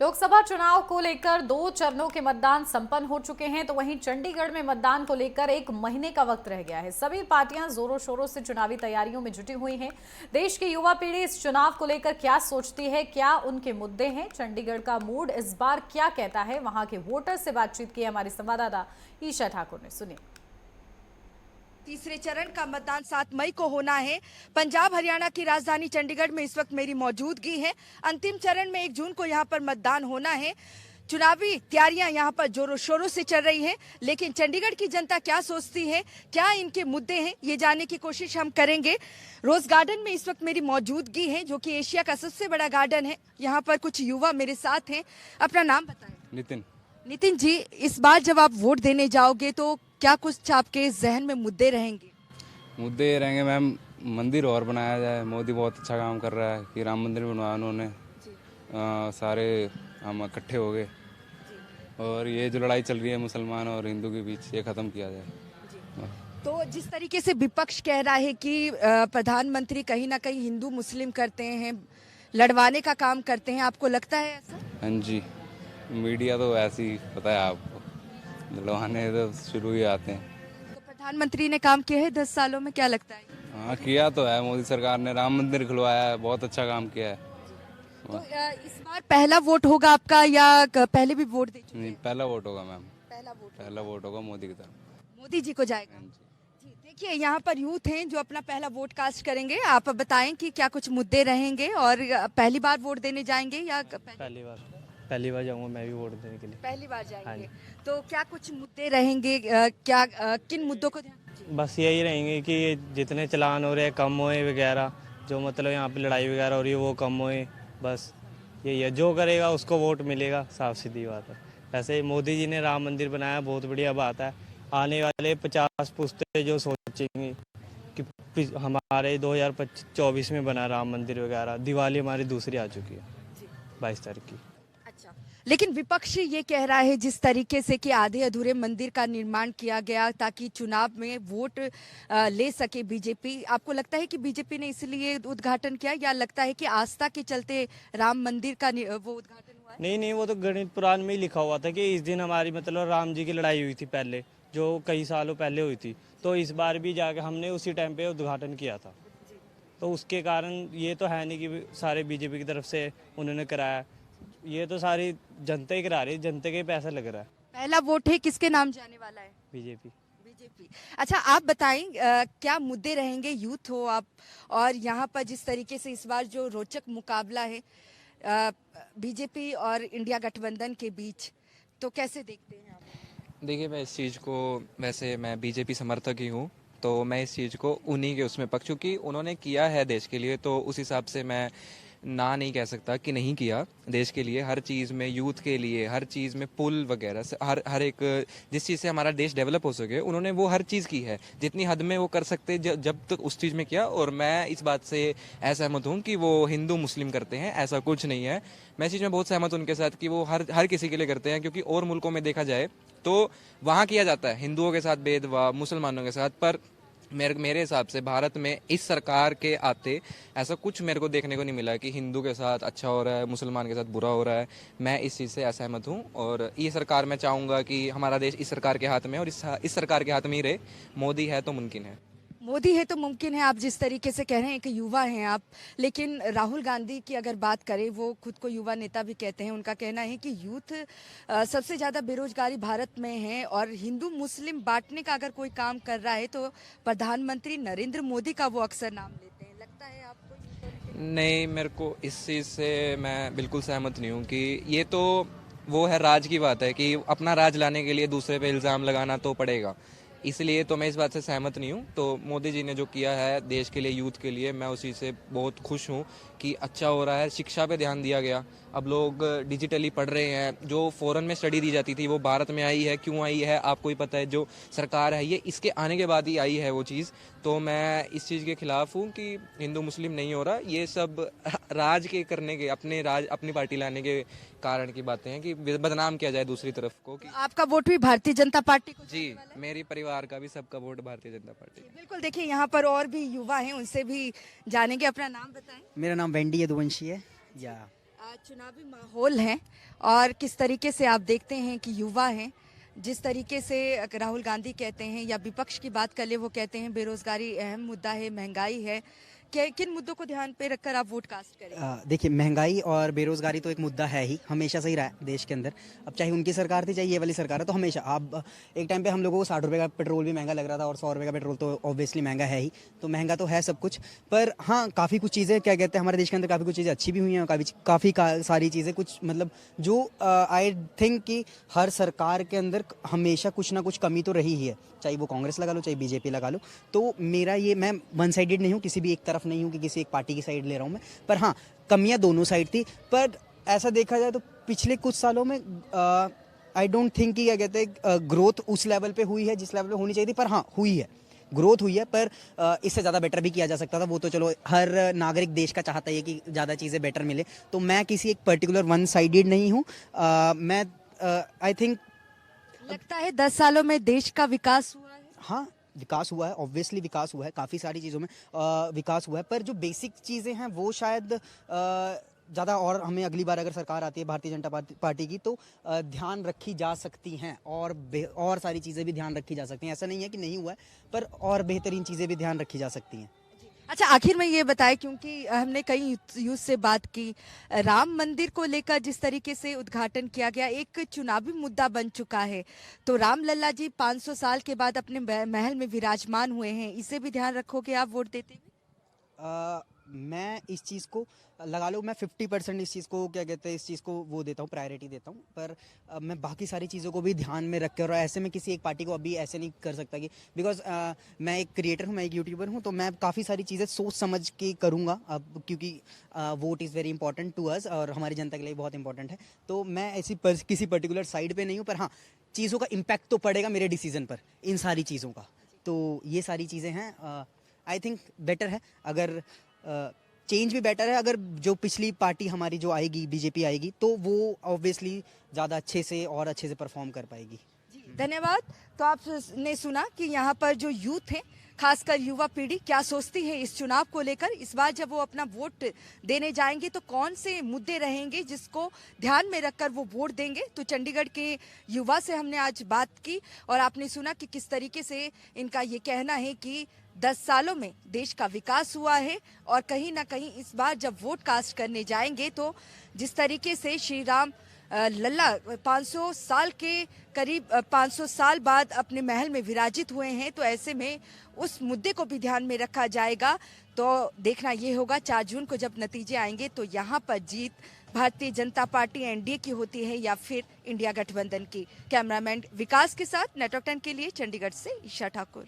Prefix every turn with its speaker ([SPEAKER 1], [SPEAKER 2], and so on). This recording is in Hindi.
[SPEAKER 1] लोकसभा चुनाव को लेकर 2 चरणों के मतदान संपन्न हो चुके हैं, तो वहीं चंडीगढ़ में मतदान को लेकर 1 महीने का वक्त रह गया है। सभी पार्टियां जोरों शोरों से चुनावी तैयारियों में जुटी हुई हैं। देश की युवा पीढ़ी इस चुनाव को लेकर क्या सोचती है, क्या उनके मुद्दे हैं, चंडीगढ़ का मूड इस बार क्या कहता है, वहां के वोटर से बातचीत की हमारी संवाददाता ईशा ठाकुर ने। सुनिए।
[SPEAKER 2] तीसरे चरण का मतदान 7 मई को होना है। पंजाब हरियाणा की राजधानी चंडीगढ़ में इस वक्त मेरी मौजूदगी है। अंतिम चरण में 1 जून को यहाँ पर मतदान होना है। चुनावी तैयारियां यहाँ पर जोरों शोरों से चल रही हैं, लेकिन चंडीगढ़ की जनता क्या सोचती है, क्या इनके मुद्दे हैं, ये जानने की कोशिश हम करेंगे। रोज गार्डन में इस वक्त मेरी मौजूदगी है, जो कि एशिया का सबसे बड़ा गार्डन है। यहाँ पर कुछ युवा मेरे साथ हैं। अपना नाम बताएं।
[SPEAKER 3] नितिन।
[SPEAKER 2] नितिन जी, इस बार जब आप वोट देने जाओगे तो क्या कुछ आपके जहन में मुद्दे रहेंगे?
[SPEAKER 3] मुद्दे ये रहेंगे मैम, मंदिर और बनाया जाए। मोदी बहुत अच्छा काम कर रहा है कि राम मंदिर बनवाया उन्होंने। सारे हम इकट्ठे हो गए और ये जो लड़ाई चल रही है मुसलमान और हिंदू के बीच, ये ख़त्म किया जाए।
[SPEAKER 2] तो जिस तरीके से विपक्ष कह रहा है कि प्रधानमंत्री कहीं ना कहीं हिंदू मुस्लिम करते हैं, लड़वाने का काम करते हैं, आपको लगता है ऐसा?
[SPEAKER 3] हाँ जी, मीडिया तो ऐसे ही पता है आपको, लड़वाने तो शुरू ही आते हैं।
[SPEAKER 2] तो प्रधानमंत्री ने काम किया है 10 सालों में, क्या लगता है?
[SPEAKER 3] हाँ, किया तो है। मोदी सरकार ने राम मंदिर खुलवाया है, बहुत अच्छा काम किया है।
[SPEAKER 2] तो इस बार पहला वोट होगा आपका या पहले भी वोट दे चुके
[SPEAKER 3] नहीं,
[SPEAKER 2] हैं?
[SPEAKER 3] पहला वोट होगा मैम।
[SPEAKER 2] पहला वोट
[SPEAKER 3] होगा मोदी की तरफ।
[SPEAKER 2] मोदी जी को जाएगा।
[SPEAKER 3] हाँ जी।
[SPEAKER 2] जी, देखिए यहाँ पर यूथ हैं जो अपना पहला वोट कास्ट करेंगे। आप बताएं कि क्या कुछ मुद्दे रहेंगे और पहली बार वोट देने जाएंगे या
[SPEAKER 4] पहली बार जाऊंगा मैं भी वोट देने के लिए।
[SPEAKER 2] पहली बार जाएंगे?
[SPEAKER 4] हाँ।
[SPEAKER 2] तो क्या कुछ मुद्दे रहेंगे, क्या किन मुद्दों को ध्यान?
[SPEAKER 4] बस यही रहेंगे कि जितने चलान हो रहे हैं कम होए वगैरह, जो मतलब यहाँ पे लड़ाई वगैरह हो रही है वो कम होए। बस यही है, जो करेगा उसको वोट मिलेगा, साफ सीधी बात है। वैसे मोदी जी ने राम मंदिर बनाया, बहुत बढ़िया बात है। आने वाले 50 पुश्ते जो सोचेंगे कि हमारे 2024 में बना राम मंदिर वगैरह, दिवाली हमारी दूसरी आ चुकी है 22 तारीख की।
[SPEAKER 2] अच्छा, लेकिन विपक्ष ये कह रहा है जिस तरीके से कि आधे अधूरे मंदिर का निर्माण किया गया ताकि चुनाव में वोट ले सके बीजेपी, आपको लगता है कि बीजेपी ने इसलिए उद्घाटन किया या लगता है कि आस्था के चलते राम मंदिर का वो उद्घाटन हुआ है?
[SPEAKER 4] नहीं, वो तो गणित पुराण में ही लिखा हुआ था कि इस दिन हमारी मतलब राम जी की लड़ाई हुई थी पहले, जो कई सालों पहले हुई थी। तो इस बार भी जाके हमने उसी टाइम पे उद्घाटन किया था। तो उसके कारण ये तो है नहीं कि सारे बीजेपी की तरफ से उन्होंने कराया, ये तो सारी जनता ही करा रही है, जनता के पैसा लग रहा है।
[SPEAKER 2] पहला वोट है, किसके नाम जाने वाला है?
[SPEAKER 4] बीजेपी।
[SPEAKER 2] बीजेपी। अच्छा, आप बताएं क्या मुद्दे रहेंगे, यूथ हो आप, और यहाँ पर जिस तरीके से इस बार जो रोचक मुकाबला है बीजेपी और इंडिया गठबंधन के बीच, तो कैसे देखते हैं आप?
[SPEAKER 5] देखिए, मैं इस चीज़ को, वैसे मैं बीजेपी समर्थक ही हूँ, तो मैं इस चीज़ को उन्हीं के उसमें पक्ष, क्योंकि उन्होंने किया है देश के लिए, तो उस हिसाब से मैं ना नहीं कह सकता कि नहीं किया। देश के लिए हर चीज़ में, यूथ के लिए हर चीज़ में, पुल वगैरह से हर एक जिस चीज़ से हमारा देश डेवलप हो सके, उन्होंने वो हर चीज़ की है जितनी हद में वो कर सकते जब तक उस चीज़ में किया। और मैं इस बात से असहमत हूँ कि वो हिंदू मुस्लिम करते हैं, ऐसा कुछ नहीं है। मैं इस चीज़ में बहुत सहमत हूँ उनके साथ कि वो हर किसी के लिए करते हैं, क्योंकि और मुल्कों में देखा जाए तो वहाँ किया जाता है हिंदुओं के साथ भेदभाव, मुसलमानों के साथ, पर मेरे हिसाब से भारत में इस सरकार के आते ऐसा कुछ मेरे को देखने को नहीं मिला कि हिंदू के साथ अच्छा हो रहा है, मुसलमान के साथ बुरा हो रहा है। मैं इस चीज़ से असहमत हूँ और ये सरकार, मैं चाहूँगा कि हमारा देश इस सरकार के हाथ में, और इस सरकार के हाथ में ही रहे। मोदी है तो मुमकिन है।
[SPEAKER 2] मोदी है तो मुमकिन है, आप जिस तरीके से कह रहे हैं कि युवा हैं आप, लेकिन राहुल गांधी की अगर बात करें, वो खुद को युवा नेता भी कहते हैं। उनका कहना है कि यूथ सबसे ज़्यादा बेरोजगारी भारत में है और हिंदू मुस्लिम बांटने का अगर कोई काम कर रहा है तो प्रधानमंत्री नरेंद्र मोदी का वो अक्सर नाम लेते हैं। लगता है आपको?
[SPEAKER 5] नहीं, मेरे को इस चीज़ से मैं बिल्कुल सहमत नहीं हूँ कि ये तो वो है, राज की बात है कि अपना राज लाने के लिए दूसरे पे इल्ज़ाम लगाना तो पड़ेगा, इसलिए तो मैं इस बात से सहमत नहीं हूँ। तो मोदी जी ने जो किया है देश के लिए, यूथ के लिए, मैं उसी से बहुत खुश हूँ कि अच्छा हो रहा है। शिक्षा पे ध्यान दिया गया, अब लोग डिजिटली पढ़ रहे हैं। जो फॉरेन में स्टडी दी जाती थी वो भारत में आई है, क्यों आई है आपको ही पता है। जो सरकार है ये इसके आने के बाद ही आई है वो चीज़। तो मैं इस चीज़ के खिलाफ हूँ कि हिंदू मुस्लिम नहीं हो रहा, ये सब राज के करने के, अपनी पार्टी लाने के कारण की बातें हैं कि बदनाम किया जाए दूसरी तरफ को कि
[SPEAKER 2] आपका वोट भी भारतीय जनता पार्टी को
[SPEAKER 5] जी,
[SPEAKER 2] जाने वाला है?
[SPEAKER 5] मेरी परिवार का भी, सबका वोट भारतीय जनता पार्टी।
[SPEAKER 2] बिल्कुल। देखिए यहाँ पर और भी युवा हैं, उनसे भी जानेंगे। अपना नाम बताएं।
[SPEAKER 6] मेरा नाम वेंडी यदुवंशी है। या
[SPEAKER 2] चुनावी माहौल है और किस तरीके से आप देखते हैं कि युवा हैं, जिस तरीके से राहुल गांधी कहते हैं या विपक्ष की बात कर ले, वो कहते हैं बेरोजगारी अहम मुद्दा है, महंगाई है, किन मुद्दों को ध्यान पे रखकर आप वोट कास्ट करेंगे?
[SPEAKER 6] देखिए, महंगाई और बेरोज़गारी तो एक मुद्दा है ही, हमेशा से ही रहा है देश के अंदर। अब चाहे उनकी सरकार थी चाहे ये वाली सरकार है, तो हमेशा अब एक टाइम पे हम लोगों को 60 रुपये का पेट्रोल भी महंगा लग रहा था और 100 रुपये का पेट्रोल तो ऑब्वियसली महंगा है ही, तो महंगा तो है सब कुछ। पर हाँ, काफ़ी कुछ चीज़ें क्या कहते हैं हमारे देश के अंदर काफ़ी कुछ चीज़ें अच्छी भी हुई हैं, काफ़ी सारी चीज़ें कुछ मतलब जो आई थिंक कि हर सरकार के अंदर हमेशा कुछ ना कुछ कमी तो रही ही है, चाहे वो कांग्रेस लगा लो चाहे बीजेपी लगा लो। तो मेरा ये, मैं वन साइडेड नहीं हूँ, किसी भी एक तरफ नहीं हूँ कि किसी एक पार्टी की साइड ले रहा हूँ मैं, पर हाँ कमियाँ दोनों साइड थी। पर ऐसा देखा जाए तो पिछले कुछ सालों में आई डोंट थिंक कि क्या कहते हैं ग्रोथ उस लेवल पे हुई है जिस लेवल पे होनी चाहिए थी, पर हाँ हुई है, ग्रोथ हुई है। पर इससे ज़्यादा बेटर भी किया जा सकता था, वो तो चलो हर नागरिक देश का चाहता है कि ज़्यादा चीज़ें बेटर मिले। तो मैं किसी एक पर्टिकुलर वन साइडेड नहीं हूँ। मैं आई थिंक
[SPEAKER 2] लगता है 10 सालों में देश का विकास हुआ है।
[SPEAKER 6] हाँ, विकास हुआ है, ऑब्वियसली विकास हुआ है, काफ़ी सारी चीज़ों में विकास हुआ है, पर जो बेसिक चीज़ें हैं वो शायद ज़्यादा, और हमें अगली बार अगर सरकार आती है भारतीय जनता पार्टी की तो ध्यान रखी जा सकती हैं, और सारी चीज़ें भी ध्यान रखी जा सकती हैं। ऐसा नहीं है कि नहीं हुआ है, पर और बेहतरीन चीज़ें भी ध्यान रखी जा सकती हैं।
[SPEAKER 2] अच्छा, आखिर में ये बताएं, क्योंकि हमने कई यूथ से बात की, राम मंदिर को लेकर जिस तरीके से उद्घाटन किया गया एक चुनावी मुद्दा बन चुका है, तो राम लल्ला जी 500 साल के बाद अपने महल में विराजमान हुए हैं, इसे भी ध्यान रखोगे आप वोट देते हुए?
[SPEAKER 6] मैं इस चीज़ को लगा लो, मैं 50% इस चीज़ को क्या कहते हैं इस चीज़ को वो देता हूँ, प्रायोरिटी देता हूँ। पर मैं बाकी सारी चीज़ों को भी ध्यान में रख कर, और ऐसे में किसी एक पार्टी को अभी ऐसे नहीं कर सकता कि बिकॉज मैं एक क्रिएटर हूँ, मैं एक यूट्यूबर हूँ, तो मैं काफ़ी सारी चीज़ें सोच समझ के करूँगा अब, क्योंकि vote is very important to us और हमारी जनता के लिए बहुत इंपॉर्टेंट है। तो मैं ऐसी किसी पर्टिकुलर साइड पर नहीं हूँ, पर हाँ चीज़ों का इम्पैक्ट तो पड़ेगा मेरे डिसीजन पर, इन सारी चीज़ों का। तो ये सारी चीज़ें हैं, आई थिंक बेटर है अगर चेंज भी बेटर है अगर जो पिछली पार्टी हमारी जो आएगी, बीजेपी आएगी, तो वो ऑब्वियसली ज़्यादा अच्छे से और अच्छे से परफॉर्म कर पाएगी।
[SPEAKER 2] धन्यवाद। तो आपने सुना कि यहाँ पर जो यूथ है, खासकर युवा पीढ़ी क्या सोचती है इस चुनाव को लेकर। इस बार जब वो अपना वोट देने जाएंगे तो कौन से मुद्दे रहेंगे जिसको ध्यान में रखकर वो वोट देंगे। तो चंडीगढ़ के युवा से हमने आज बात की और आपने सुना कि किस तरीके से इनका ये कहना है कि 10 सालों में देश का विकास हुआ है और कहीं ना कहीं इस बार जब वोट कास्ट करने जाएंगे तो जिस तरीके से श्री राम लल्ला 500 साल के करीब 500 साल बाद अपने महल में विराजित हुए हैं, तो ऐसे में उस मुद्दे को भी ध्यान में रखा जाएगा। तो देखना ये होगा 4 जून को जब नतीजे आएंगे तो यहाँ पर जीत भारतीय जनता पार्टी एनडीए की होती है या फिर इंडिया गठबंधन की। कैमरामैन विकास के साथ नेटवर्क 10 के लिए चंडीगढ़ से ईशा ठाकुर।